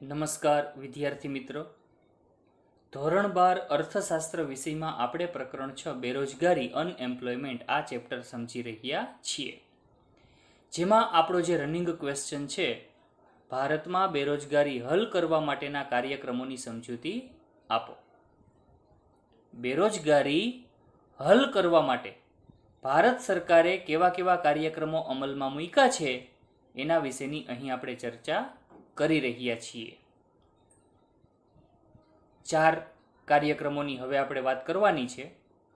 નમસ્કાર વિદ્યાર્થી મિત્રો. ધોરણ 12 અર્થશાસ્ત્ર વિષયમાં આપણે પ્રકરણ 6 બેરોજગારી અનએમ્પ્લોયમેન્ટ આ ચેપ્ટર સમજી રહ્યા છીએ, જેમાં આપણો જે રનિંગ ક્વેશ્ચન છે, ભારતમાં બેરોજગારી હલ કરવા માટેના કાર્યક્રમોની સમજૂતી આપો. બેરોજગારી હલ કરવા માટે ભારત સરકારે કેવા કેવા કાર્યક્રમો અમલમાં મૂક્યા છે એના વિશેની અહીં આપણે ચર્ચા કરી રહ્યા છીએ. 4 કાર્યક્રમોની હવે આપણે વાત કરવાની છે.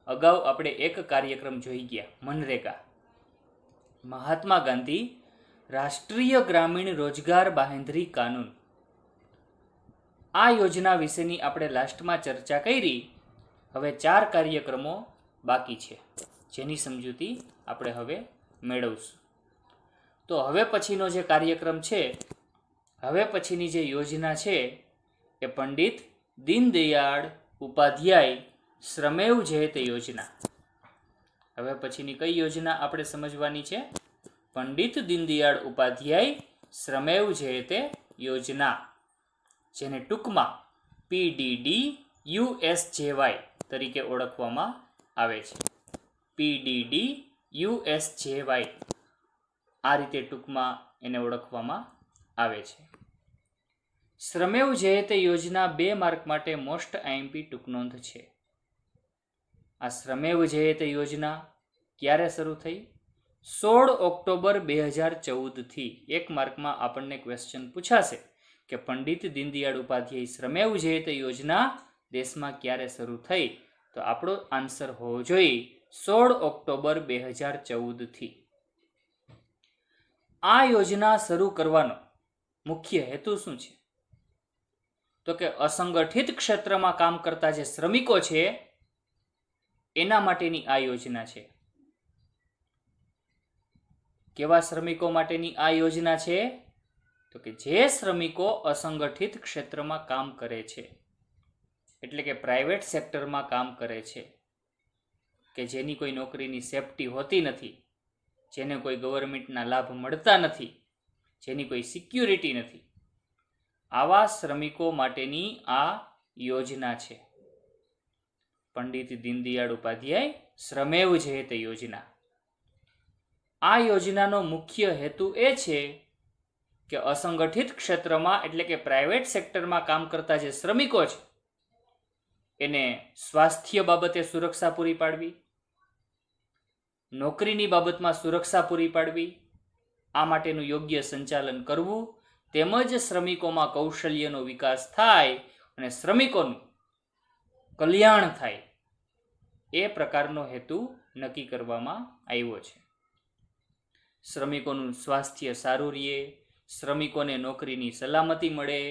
અગાઉ આપણે એક કાર્યક્રમ જોઈ ગયા, મનરેગા. મહાત્મા ગાંધી રાષ્ટ્રીય ગ્રામીણ રોજગાર બાંહેધરી કાનૂન. આ યોજના વિશેની આપણે લાસ્ટમાં ચર્ચા કરી. હવે 4 કાર્યક્રમો બાકી છે, જેની સમજૂતી આપણે હવે મેળવશું. તો હવે પછીનો જે કાર્યક્રમ છે, હવે પછીની જે યોજના છે એ પંડિત દીનદયાળ ઉપાધ્યાય શ્રમેવ જયતે યોજના. હવે પછીની કઈ યોજના આપણે સમજવાની છે? પંડિત દીનદયાળ ઉપાધ્યાય શ્રમેવ જયતે યોજના, જેને ટૂંકમાં PDDUSJY તરીકે ઓળખવામાં આવે છે. PDDUSJY આ રીતે ટૂંકમાં એને ઓળખવામાં આવે છે. શ્રમેવ જયતે યોજના 2 માર્ક માટે મોસ્ટ IMP ટૂંકનોંધ છે. આ શ્રમેવ જયતે યોજના ક્યારે શરૂ થઈ? 16 ઓક્ટોબર 2014 થી. 1 માર્કમાં આપણને ક્વેશ્ચન પૂછાશે કે પંડિત દીનદયાળ ઉપાધ્યાય શ્રમેવ જયતે યોજના દેશમાં ક્યારે શરૂ થઈ? તો આપણો આન્સર હોવો જોઈએ 16 ઓક્ટોબર 2014 થી. આ યોજના શરૂ કરવાનો મુખ્ય હેતુ શું છે? તો કે અસંગઠિત ક્ષેત્રમાં કામ કરતા જે શ્રમિકો છે એના માટેની આ યોજના છે. કેવા શ્રમિકો માટેની આ યોજના છે? તો કે જે શ્રમિકો અસંગઠિત ક્ષેત્રમાં કામ કરે છે, એટલે કે પ્રાઇવેટ સેક્ટરમાં કામ કરે છે, કે જેની કોઈ નોકરીની સેફટી હોતી નથી, જેને કોઈ ગવર્મેન્ટના લાભ મળતા નથી, જેની કોઈ સિક્યુરિટી નથી, આવા શ્રમિકો માટેની આ યોજના છે. પંડિત દીનદયાળ ઉપાધ્યાય શ્રમેવ જયતે યોજના. આ યોજનાનો મુખ્ય હેતુ એ છે કે અસંગઠિત ક્ષેત્રમાં એટલે કે પ્રાઇવેટ સેક્ટરમાં કામ કરતા જે શ્રમિકો છે એને સ્વાસ્થ્ય બાબતે સુરક્ષા પૂરી પાડવી, નોકરીની બાબતમાં સુરક્ષા પૂરી પાડવી, આ માટેનું યોગ્ય સંચાલન કરવું, તેમજ શ્રમિકોમાં કૌશલ્યનો વિકાસ થાય અને શ્રમિકોનું કલ્યાણ થાય, એ પ્રકારનો હેતુ નક્કી કરવામાં આવ્યો છે. શ્રમિકોનું સ્વાસ્થ્ય સારું રહે, શ્રમિકોને નોકરીની સલામતી મળે,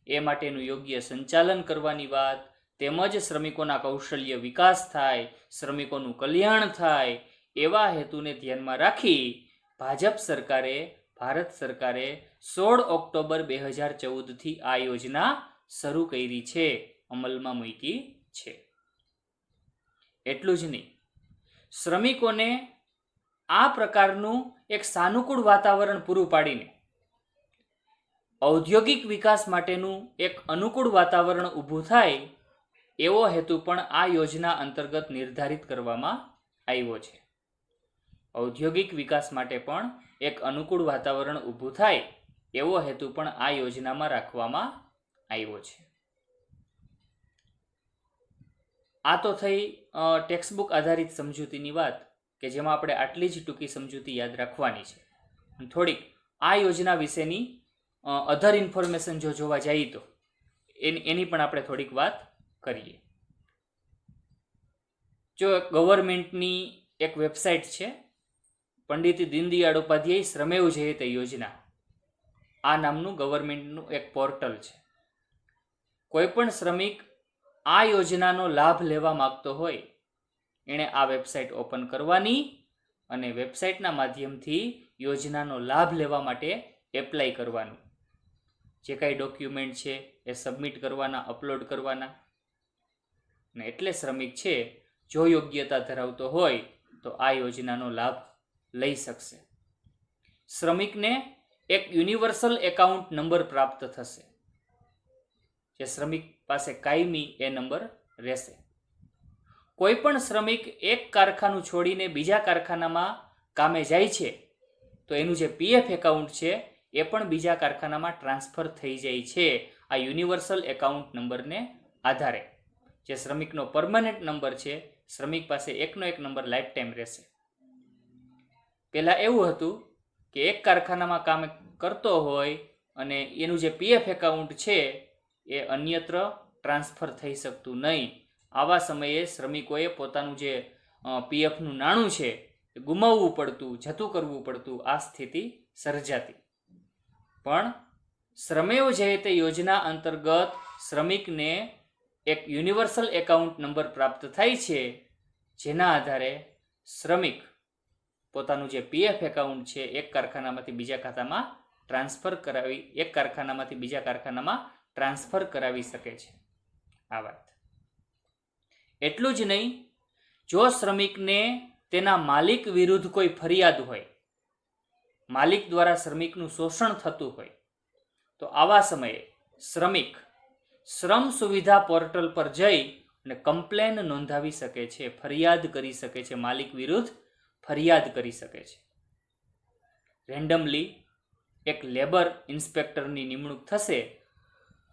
એ માટેનું યોગ્ય સંચાલન કરવાની વાત, તેમજ શ્રમિકોના કૌશલ્ય વિકાસ થાય, શ્રમિકોનું કલ્યાણ થાય, એવા હેતુને ધ્યાનમાં રાખી ભારત સરકારે 16 ઓક્ટોબર 2014 થી આ યોજના શરૂ કરી છે, અમલમાં મૂકી છે. એટલું જ નહીં, શ્રમિકોને આ પ્રકારનું એક સાનુકૂળ વાતાવરણ પૂરું પાડીને ઔદ્યોગિક વિકાસ માટેનું એક અનુકૂળ વાતાવરણ ઊભું થાય, એવો હેતુ પણ આ યોજના અંતર્ગત નિર્ધારિત કરવામાં આવ્યો છે. ઔદ્યોગિક વિકાસ માટે પણ એક અનુકૂળ વાતાવરણ ઊભું થાય એવો હેતુ પણ આ યોજનામાં રાખવામાં આવ્યો છે. આ તો થઈ ટેક્સ્ટબુક આધારિત સમજૂતીની વાત, કે જેમાં આપણે આટલી જ ટૂંકી સમજૂતી યાદ રાખવાની છે. થોડીક આ યોજના વિશેની અધર ઇન્ફોર્મેશન જો જોવા જઈએ તો એની પણ આપણે થોડીક વાત કરીએ. જો ગવર્મેન્ટની એક વેબસાઇટ છે, પંડિત દીનદયાળ ઉપાધ્યાય શ્રમેવ જયતે યોજના, આ નામનું ગવર્મેન્ટનું એક પોર્ટલ છે. કોઈ પણ શ્રમિક આ યોજનાનો લાભ લેવા માંગતો હોય એણે આ વેબસાઇટ ઓપન કરવાની અને વેબસાઇટના માધ્યમથી યોજનાનો લાભ લેવા માટે એપ્લાય કરવાનું. જે કાંઈ ડોક્યુમેન્ટ છે એ સબમિટ કરવાના, અપલોડ કરવાના, ને એટલે શ્રમિક છે જો યોગ્યતા ધરાવતો હોય તો આ યોજનાનો લાભ લઈ શકશે. શ્રમિકને એક યુનિવર્સલ એકાઉન્ટ નંબર પ્રાપ્ત થશે. જે શ્રમિક પાસે કાયમી એ નંબર રહેશે. કોઈ પણ શ્રમિક એક કારખાનું છોડીને બીજા કારખાનામાં કામે જાય છે તો એનું જે પીએફ એકાઉન્ટ છે એ પણ બીજા કારખાનામાં ટ્રાન્સફર થઈ જાય છે આ યુનિવર્સલ એકાઉન્ટ નંબરને આધારે. જે શ્રમિકનો પરમનન્ટ નંબર છે, શ્રમિક પાસે એકનો એક નંબર લાઈફ ટાઈમ રહેશે. પહેલાં એવું હતું કે એક કારખાનામાં કામ કરતો હોય અને એનું જે પીએફ એકાઉન્ટ છે એ અન્યત્ર ટ્રાન્સફર થઈ શકતું નહીં. આવા સમયે શ્રમિકોએ પોતાનું જે પીએફનું નાણું છે એ ગુમાવવું પડતું, જતું કરવું પડતું, આ સ્થિતિ સર્જાતી. પણ શ્રમેવ જયતે યોજના અંતર્ગત શ્રમિકને એક યુનિવર્સલ એકાઉન્ટ નંબર પ્રાપ્ત થાય છે, જેના આધારે શ્રમિક પોતાનું જે પીએફ એકાઉન્ટ છે એક કારખાનામાંથી બીજા ખાતામાં એક કારખાનામાંથી બીજા કારખાનામાં ટ્રાન્સફર કરાવી શકે છે. આ વાત. એટલું જ નહીં, જો શ્રમિકને તેના માલિક વિરુદ્ધ કોઈ ફરિયાદ હોય, માલિક દ્વારા શ્રમિકનું શોષણ થતું હોય, તો આવા સમયે શ્રમિક શ્રમ સુવિધા પોર્ટલ પર જઈ અને કમ્પ્લેન નોંધાવી શકે છે, ફરિયાદ કરી શકે છે, માલિક વિરુદ્ધ ફરિયાદ કરી શકે છે. રેન્ડમલી એક લેબર ઇન્સ્પેક્ટરની નિમણૂક થશે,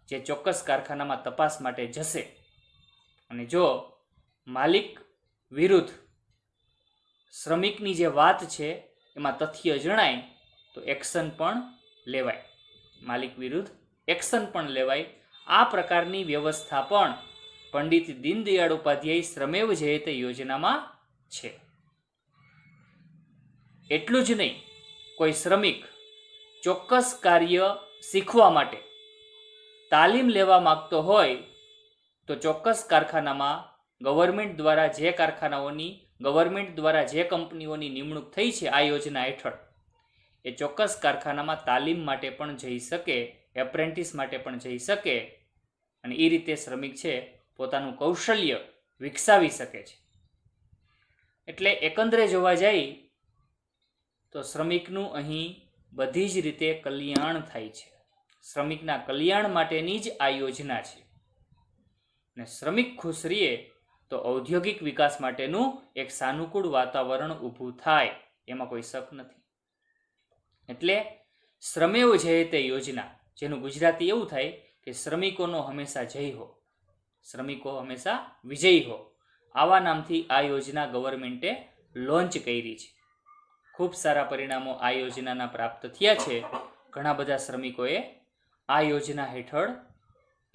જે ચોક્કસ કારખાનામાં તપાસ માટે જશે અને જો માલિક વિરુદ્ધ શ્રમિકની જે વાત છે એમાં તથ્ય જણાય તો એક્શન પણ લેવાય, માલિક વિરુદ્ધ એક્શન પણ લેવાય. આ પ્રકારની વ્યવસ્થા પણ પંડિત દીનદયાળ ઉપાધ્યાય શ્રમેવ જયતે યોજનામાં છે. એટલું જ નહીં, કોઈ શ્રમિક ચોક્કસ કાર્ય શીખવા માટે તાલીમ લેવા માંગતો હોય તો ચોક્કસ કારખાનામાં ગવર્મેન્ટ દ્વારા જે કંપનીઓની નિમણૂક થઈ છે આ યોજના હેઠળ, એ ચોક્કસ કારખાનામાં તાલીમ માટે પણ જઈ શકે, એપ્રેન્ટિસ માટે પણ જઈ શકે અને એ રીતે શ્રમિક છે પોતાનું કૌશલ્ય વિકસાવી શકે છે. એટલે એકંદરે જોવા જાય તો શ્રમિકનું અહીં બધી જ રીતે કલ્યાણ થાય છે. શ્રમિકના કલ્યાણ માટેની જ આ યોજના છે અને શ્રમિક ખુશ રહે તો ઔદ્યોગિક વિકાસ માટેનું એક સાનુકૂળ વાતાવરણ ઊભું થાય, એમાં કોઈ શક નથી. એટલે શ્રમેવ જયતે યોજના, જેનું ગુજરાતી એવું થાય કે શ્રમિકોનો હંમેશા જય હો, શ્રમિકો હંમેશા વિજયી હો, આવા નામથી આ યોજના ગવર્મેન્ટે લોન્ચ કરી છે. ખૂબ સારા પરિણામો આ યોજનાના પ્રાપ્ત થયા છે. ઘણા બધા શ્રમિકોએ આ યોજના હેઠળ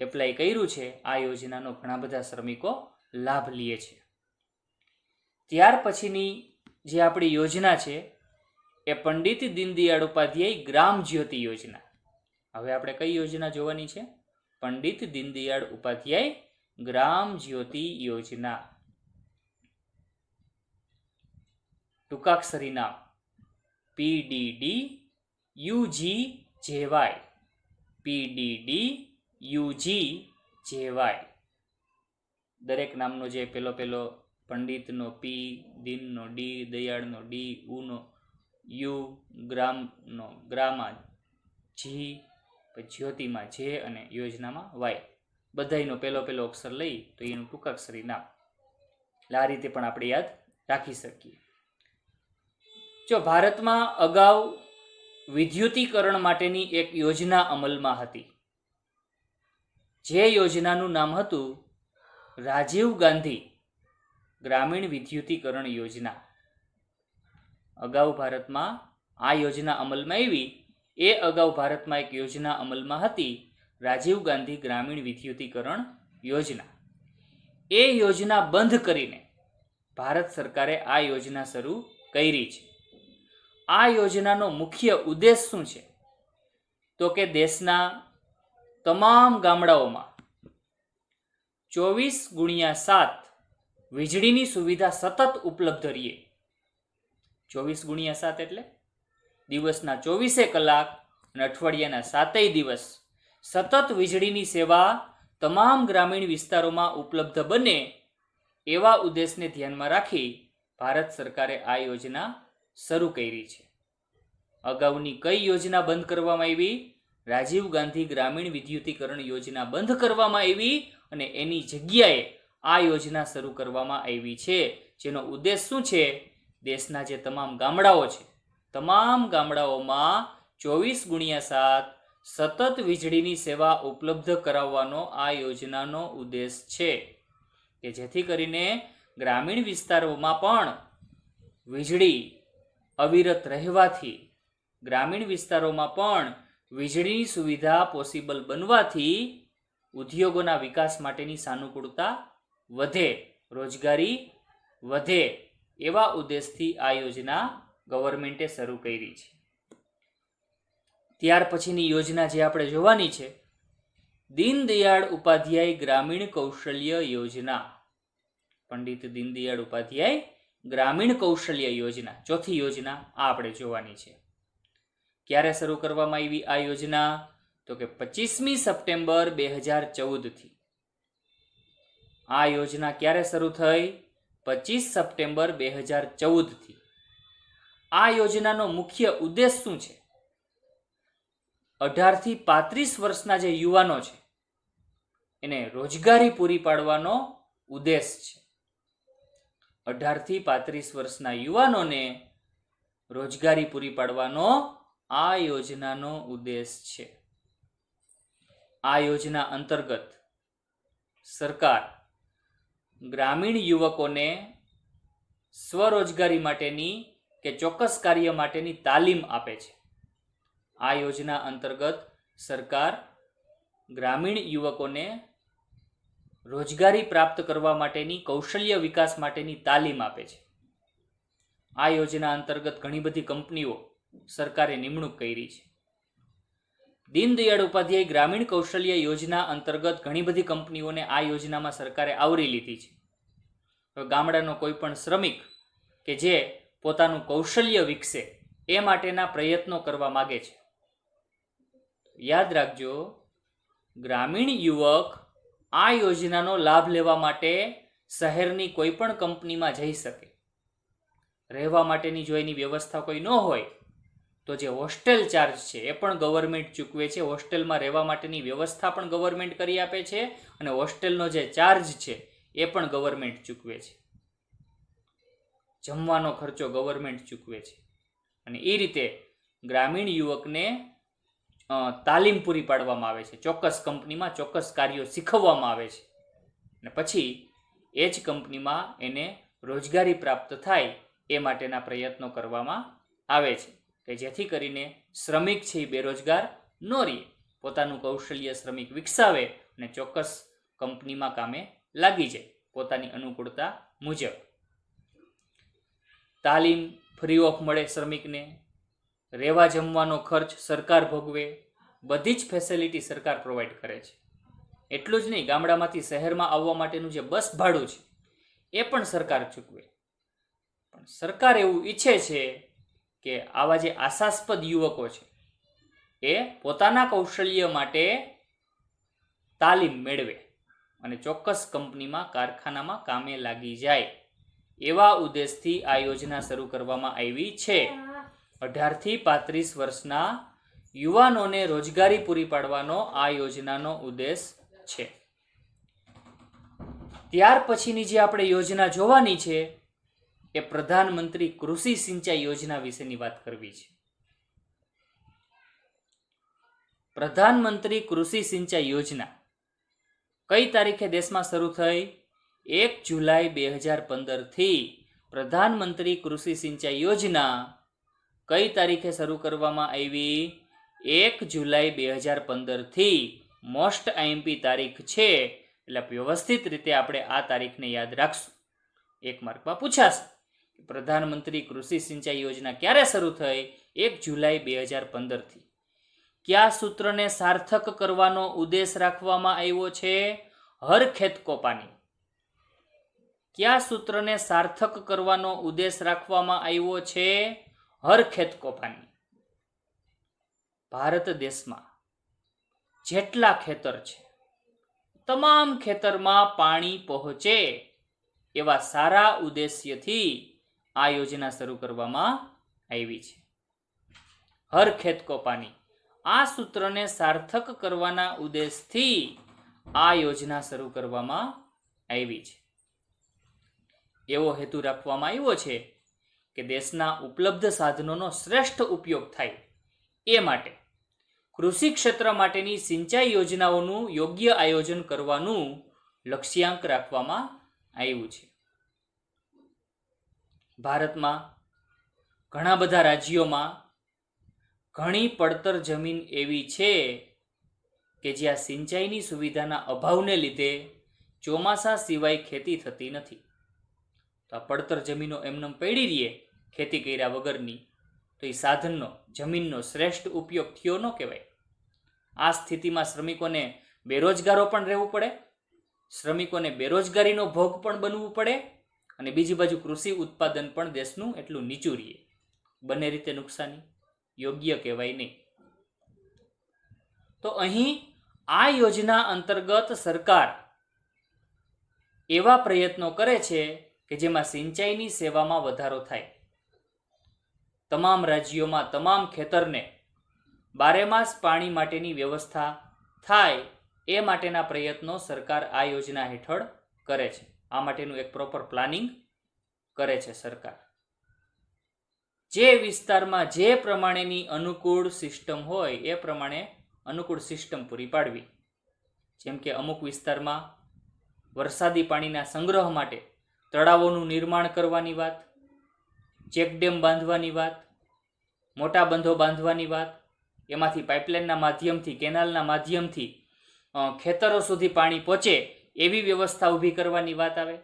એપ્લાય કર્યું છે. આ યોજનાનો ઘણા બધા શ્રમિકો લાભ લે છે. ત્યાર પછીની જે આપણી યોજના છે એ પંડિત દીનદયાળ ઉપાધ્યાય ગ્રામ જ્યોતિ યોજના. હવે આપણે કઈ યોજના જોવાની છે? પંડિત દીનદયાળ ઉપાધ્યાય ગ્રામ જ્યોતિ યોજના. ટૂંકાક્ષરી નામ PDDUGJY. PDDUGJY. દરેક નામનો જે પેલો પંડિતનો પી, દીનનો ડી, દયાળનો ડી, ઉનો યુ, ગ્રામનો ગ્રામાં જી, જ્યોતિમાં જે અને યોજનામાં વાય, બધાયનો પેલો અક્ષર લઈ તો એનું ટૂંકાક્ષરી નામ. એટલે આ રીતે પણ આપણે યાદ રાખી શકીએ. જો ભારતમાં અગાઉ વિદ્યુતીકરણ માટેની એક યોજના અમલમાં હતી, જે યોજનાનું નામ હતું રાજીવ ગાંધી ગ્રામીણ વિદ્યુતીકરણ યોજના. અગાઉ ભારતમાં આ યોજના અમલમાં આવી. એ અગાઉ ભારતમાં એક યોજના અમલમાં હતી, રાજીવ ગાંધી ગ્રામીણ વિદ્યુતીકરણ યોજના. એ યોજના બંધ કરીને ભારત સરકારે આ યોજના શરૂ કરી છે. આ યોજનાનો મુખ્ય ઉદ્દેશ શું છે? તો કે દેશના તમામ ગામડાઓમાં 24x7 વીજળીની સુવિધા સતત ઉપલબ્ધ રહે. 24x7 એટલે દિવસના 24 કલાક અને અઠવાડિયાના 7 દિવસ સતત વીજળીની સેવા તમામ ગ્રામીણ વિસ્તારોમાં ઉપલબ્ધ બને, એવા ઉદ્દેશને ધ્યાનમાં રાખી ભારત સરકારે આ યોજના શરૂ કરી છે. અગાઉની કઈ યોજના બંધ કરવામાં આવી? રાજીવ ગાંધી ગ્રામીણ વિદ્યુતીકરણ યોજના બંધ કરવામાં આવી અને એની જગ્યાએ આ યોજના શરૂ કરવામાં આવી છે, જેનો ઉદ્દેશ શું છે? દેશના જે તમામ ગામડાઓ છે, તમામ ગામડાઓમાં 24x7 સતત વીજળીની સેવા ઉપલબ્ધ કરાવવાનો આ યોજનાનો ઉદ્દેશ છે, કે જેથી કરીને ગ્રામીણ વિસ્તારોમાં પણ વીજળી અવિરત રહેવાથી, ગ્રામીણ વિસ્તારોમાં પણ વીજળીની સુવિધા પોસિબલ બનવાથી ઉદ્યોગોના વિકાસ માટેની સાનુકૂળતા વધે, રોજગારી વધે, એવા ઉદ્દેશથી આ યોજના ગવર્મેન્ટે શરૂ કરી છે. ત્યાર પછીની યોજના જે આપણે જોવાની છે, દીનદયાળ ઉપાધ્યાય ગ્રામીણ કૌશલ્ય યોજના. પંડિત દીનદયાળ ઉપાધ્યાય ગ્રામીણ કૌશલ્ય યોજના, ચોથી યોજના આ આપણે જોવાની છે. ક્યારે શરૂ કરવામાં આવી આ યોજના? તો કે 25મી સપ્ટેમ્બર 2014 આ યોજના ક્યારે શરૂ થઈ? 25 સપ્ટેમ્બર 2014 આ યોજનાનો મુખ્ય ઉદ્દેશ શું છે? 18 થી 35 વર્ષના જે યુવાનો છે એને રોજગારી પૂરી પાડવાનો ઉદ્દેશ છે. 18 થી 35 વર્ષના યુવાનોને રોજગારી પૂરી પાડવાનો આ યોજનાનો ઉદ્દેશ છે. આ યોજના અંતર્ગત સરકાર ગ્રામીણ યુવકોને સ્વરોજગારી માટેની કે ચોક્કસ કાર્ય માટેની તાલીમ આપે છે. આ યોજના અંતર્ગત સરકાર ગ્રામીણ યુવકોને રોજગારી પ્રાપ્ત કરવા માટેની, કૌશલ્ય વિકાસ માટેની તાલીમ આપે છે. આ યોજના અંતર્ગત ઘણી બધી કંપનીઓ સરકારે નિમણૂક કરી છે. દીનદયાળ ઉપાધ્યાય ગ્રામીણ કૌશલ્ય યોજના અંતર્ગત ઘણી બધી કંપનીઓને આ યોજનામાં સરકારે આવરી લીધી છે. હવે ગામડાનો કોઈ પણ શ્રમિક કે જે પોતાનું કૌશલ્ય વિકસે એ માટેના પ્રયત્નો કરવા માગે છે, યાદ રાખજો, ગ્રામીણ યુવક આ યોજનાનો લાભ લેવા માટે શહેરની કોઈ પણ કંપનીમાં જઈ શકે. રહેવા માટેની જો એની વ્યવસ્થા કોઈ ન હોય તો જે હોસ્ટેલ ચાર્જ છે એ પણ ગવર્મેન્ટ ચૂકવે છે. હોસ્ટેલમાં રહેવા માટેની વ્યવસ્થા પણ ગવર્મેન્ટ કરી આપે છે અને હોસ્ટેલનો જે ચાર્જ છે એ પણ ગવર્મેન્ટ ચૂકવે છે. જમવાનો ખર્ચો ગવર્મેન્ટ ચૂકવે છે. અને એ રીતે ગ્રામીણ યુવકને તાલીમ પૂરી પાડવામાં આવે છે. ચોક્કસ કંપનીમાં ચોક્કસ કાર્યો શીખવવામાં આવે છે અને પછી એ જ કંપનીમાં એને રોજગારી પ્રાપ્ત થાય એ માટેના પ્રયત્નો કરવામાં આવે છે, કે જેથી કરીને શ્રમિક છે એ બેરોજગાર ન રહે, પોતાનું કૌશલ્ય શ્રમિક વિકસાવે અને ચોક્કસ કંપનીમાં કામે લાગી જાય પોતાની અનુકૂળતા મુજબ. તાલીમ ફ્રી ઓફ મળે શ્રમિકને, રહેવા જમવાનો ખર્ચ સરકાર ભોગવે, બધી જ ફેસિલિટી સરકાર પ્રોવાઈડ કરે છે. એટલું જ નહીં, ગામડામાંથી શહેરમાં આવવા માટેનું જે બસ ભાડું છે એ પણ સરકાર ચૂકવે. પણ સરકાર એવું ઈચ્છે છે કે આવા જે આશાસ્પદ યુવકો છે એ પોતાના કૌશલ્ય માટે તાલીમ મેળવે અને ચોક્કસ કંપનીમાં, કારખાનામાં કામે લાગી જાય, એવા ઉદ્દેશથી આ યોજના શરૂ કરવામાં આવી છે. 18 થી 35 વર્ષના યુવાનોને રોજગારી પૂરી પાડવાનો આ યોજનાનો ઉદ્દેશ છે. ત્યાર પછીની જે આપણે યોજના જોવાની છે એ પ્રધાનમંત્રી કૃષિ સિંચાઈ યોજના વિશેની વાત કરવી છે. પ્રધાનમંત્રી કૃષિ સિંચાઈ યોજના કઈ તારીખે દેશમાં શરૂ થઈ? 1 જુલાઈ 2015 થી પ્રધાનમંત્રી કૃષિ સિંચાઈ યોજના કઈ તારીખે શરૂ કરવામાં આવી? 1 જુલાઈ 2015 થી મોસ્ટ આઈએમપી તારીખ છે, એટલે વ્યવસ્થિત રીતે આપણે આ તારીખને યાદ રાખશું. એક માર્કમાં પૂછાશે પ્રધાનમંત્રી કૃષિ સિંચાઈ યોજના ક્યારે શરૂ થઈ? 1 જુલાઈ 2015 થી. કયા સૂત્રને સાર્થક કરવાનો ઉદ્દેશ રાખવામાં આવ્યો છે? હર ખેત કો પાની. કયા સૂત્રને સાર્થક કરવાનો ઉદ્દેશ રાખવામાં આવ્યો છે? હર ખેત કો પાની. ભારત દેશમાં જેટલા ખેતર છે તમામ ખેતરમાં પાણી પહોંચે એવા સારા ઉદ્દેશ્યથી આ યોજના શરૂ કરવામાં આવી છે. હર ખેત કો પાની. આ સૂત્રને સાર્થક કરવાના ઉદ્દેશથી આ યોજના શરૂ કરવામાં આવી છે. એવો હેતુ રાખવામાં આવ્યો છે કે દેશના ઉપલબ્ધ સાધનોનો શ્રેષ્ઠ ઉપયોગ થાય એ માટે કૃષિ ક્ષેત્ર માટેની સિંચાઈ યોજનાઓનું યોગ્ય આયોજન કરવાનું લક્ષ્યાંક રાખવામાં આવ્યું છે. ભારતમાં ઘણા બધા રાજ્યોમાં ઘણી પડતર જમીન એવી છે કે જ્યાં સિંચાઈની સુવિધાના અભાવને લીધે ચોમાસા સિવાય ખેતી થતી નથી. તો આ પડતર જમીનો એમનેમ પડી રહીએ ખેતી કર્યા વગરની, તો એ સાધનનો જમીનનો શ્રેષ્ઠ ઉપયોગ થયો ન કહેવાય. આ સ્થિતિમાં શ્રમિકોને બેરોજગારો પણ રહેવું પડે, શ્રમિકોને બેરોજગારીનો ભોગ પણ બનવું પડે, અને બીજી બાજુ કૃષિ ઉત્પાદન પણ દેશનું એટલું નીચું રહીએ. બંને રીતે નુકસાની, યોગ્ય કહેવાય નહીં. તો અહીં આ યોજના અંતર્ગત સરકાર એવા પ્રયત્નો કરે છે કે જેમાં સિંચાઈની સેવામાં વધારો થાય. તમામ રાજ્યોમાં તમામ ખેતરને બારેમાસ પાણી માટેની વ્યવસ્થા થાય એ માટેના પ્રયત્નો સરકાર આ યોજના હેઠળ કરે છે. આ માટેનું એક પ્રોપર પ્લાનિંગ કરે છે સરકાર. જે વિસ્તારમાં જે પ્રમાણેની અનુકૂળ સિસ્ટમ હોય એ પ્રમાણે અનુકૂળ સિસ્ટમ પૂરી પાડવી. જેમ કે અમુક વિસ્તારમાં વરસાદી પાણીના સંગ્રહ માટે તળાવોનું નિર્માણ કરવાની વાત, ચેકડેમ બાંધવાની વાત, મોટા બંધો બાંધવાની વાત, એમાંથી પાઇપલાઇનના માધ્યમથી, કેનાલના માધ્યમથી ખેતરો સુધી પાણી પહોંચે એવી વ્યવસ્થા ઊભી કરવાની વાત આવે.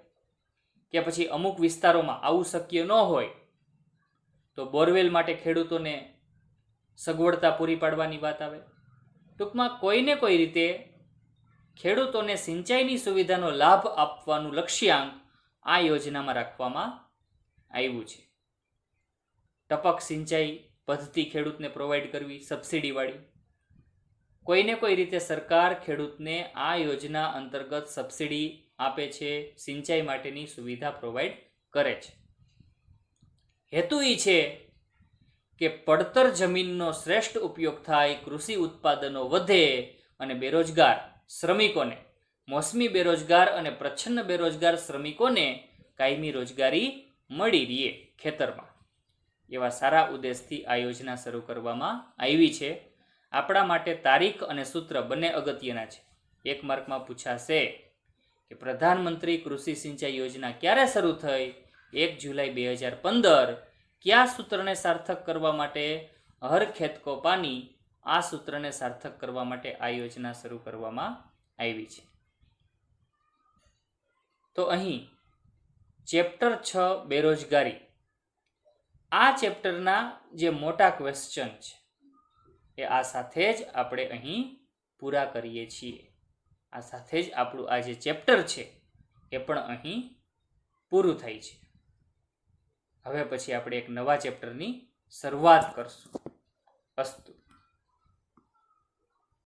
કે પછી અમુક વિસ્તારોમાં આવું શક્ય ન હોય તો બોરવેલ માટે ખેડૂતોને સગવડતા પૂરી પાડવાની વાત આવે. ટૂંકમાં કોઈને કોઈ રીતે ખેડૂતોને સિંચાઈની સુવિધાનો લાભ આપવાનું લક્ષ્યાંક આ યોજનામાં રાખવામાં આવ્યું છે. ટપક સિંચાઈ પદ્ધતિ ખેડૂતને પ્રોવાઈડ કરવી સબસિડીવાળી. કોઈને કોઈ રીતે સરકાર ખેડૂતને આ યોજના અંતર્ગત સબસિડી આપે છે, સિંચાઈ માટેની સુવિધા પ્રોવાઈડ કરે છે. હેતુ એ છે કે પડતર જમીનનો શ્રેષ્ઠ ઉપયોગ થાય, કૃષિ ઉત્પાદનો વધે અને બેરોજગાર શ્રમિકોને, મોસમી બેરોજગાર અને પ્રચ્છન્ન બેરોજગાર શ્રમિકોને કાયમી રોજગારી મળી રહે ખેતરમાં. એવા સારા ઉદ્દેશથી આ યોજના શરૂ કરવામાં આવી છે. આપણા માટે તારીખ અને સૂત્ર બંને અગત્યના છે. એક માર્કમાં પૂછાશે કે પ્રધાનમંત્રી કૃષિ સિંચાઈ યોજના ક્યારે શરૂ થઈ? 1 જુલાઈ 2015. કયા સૂત્રને સાર્થક કરવા માટે? હર ખેત કો પાની. આ સૂત્રને સાર્થક કરવા માટે આ યોજના શરૂ કરવામાં આવી છે. તો અહીં ચેપ્ટર 6 બેરોજગારી, આ ચેપ્ટરના જે મોટા ક્વેશ્ચન છે એ આ સાથે જ આપણે અહીં પૂરા કરીએ છીએ. આ સાથે જ આપણું આ જે ચેપ્ટર છે એ પણ અહીં પૂરું થાય છે. હવે પછી આપણે એક નવા ચેપ્ટરની શરૂઆત કરશું. અસ્તુ.